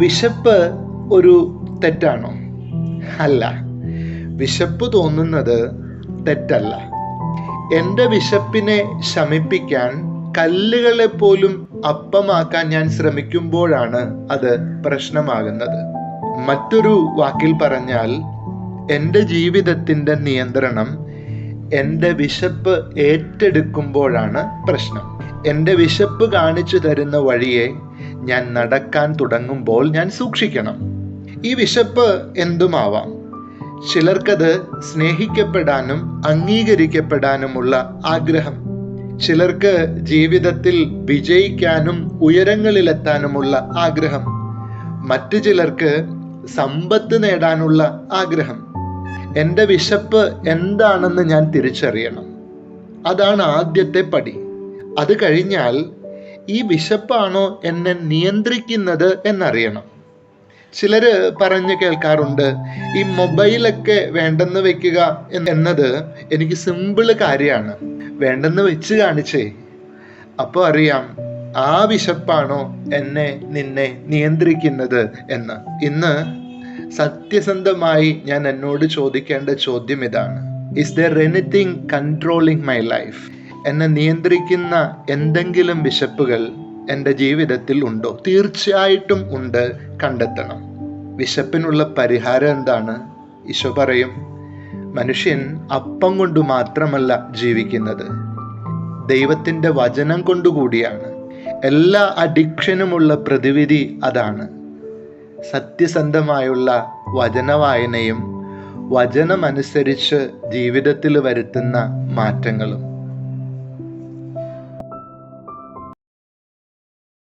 വിശപ്പ് ഒരു തെറ്റാണോ? അല്ല. വിശപ്പ് തോന്നുന്നത് തെറ്റല്ല. എൻ്റെ വിശപ്പിനെ ശമിപ്പിക്കാൻ കല്ലുകളെ പോലും അപ്പമാക്കാൻ ഞാൻ ശ്രമിക്കുമ്പോഴാണ് അത് പ്രശ്നമാകുന്നത്. മറ്റൊരു വാക്കിൽ പറഞ്ഞാൽ, എൻ്റെ ജീവിതത്തിൻ്റെ നിയന്ത്രണം എൻ്റെ വിശപ്പ് ഏറ്റെടുക്കുമ്പോഴാണ് പ്രശ്നം. എൻ്റെ വിശപ്പ് കാണിച്ചു തരുന്ന വഴിയെ ഞാൻ നടക്കാൻ തുടങ്ങുമ്പോൾ ഞാൻ സൂക്ഷിക്കണം. ഈ വിശപ്പ് എന്തുമാവാം. ചിലർക്കത് സ്നേഹിക്കപ്പെടാനും അംഗീകരിക്കപ്പെടാനുമുള്ള ആഗ്രഹം, ചിലർക്ക് ജീവിതത്തിൽ വിജയിക്കാനും ഉയരങ്ങളിലെത്താനുമുള്ള ആഗ്രഹം, മറ്റു ചിലർക്ക് സമ്പത്ത് നേടാനുള്ള ആഗ്രഹം. എൻ്റെ വിശപ്പ് എന്താണെന്ന് ഞാൻ തിരിച്ചറിയണം. അതാണ് ആദ്യത്തെ പടി. അത് കഴിഞ്ഞാൽ ഈ വിശപ്പാണോ എന്നെ നിയന്ത്രിക്കുന്നത് എന്നറിയണം. ചിലർ പറഞ്ഞു കേൾക്കാറുണ്ട്, ഈ മൊബൈലൊക്കെ വേണ്ടെന്ന് വെക്കുക എന്നത് എനിക്ക് സിമ്പിള് കാര്യമാണ്, വേണ്ടെന്ന് വെച്ച് കാണിച്ചേ, അപ്പോൾ അറിയാം ആ വിശപ്പാണോ നിന്നെ നിയന്ത്രിക്കുന്നത് എന്ന്. ഇന്ന് സത്യസന്ധമായി ഞാൻ എന്നോട് ചോദിക്കേണ്ട ചോദ്യം ഇതാണ്: is there anything controlling my life? എന്നെ നിയന്ത്രിക്കുന്ന എന്തെങ്കിലും വിശപ്പുകൾ എൻ്റെ ജീവിതത്തിൽ ഉണ്ടോ? തീർച്ചയായിട്ടും ഉണ്ട്, കണ്ടെത്തണം. വിശപ്പിനുള്ള പരിഹാരം എന്താണ്? ഈശോ പറയും, മനുഷ്യൻ അപ്പം കൊണ്ട് മാത്രമല്ല ജീവിക്കുന്നത്, ദൈവത്തിൻ്റെ വചനം കൊണ്ടുകൂടിയാണ്. എല്ലാ അഡിക്ഷനുമുള്ള പ്രതിവിധി അതാണ്. സത്യസന്ധമായുള്ള വചനവായനയും വചനമനുസരിച്ച് ജീവിതത്തിൽ വരുത്തുന്ന മാറ്റങ്ങളും.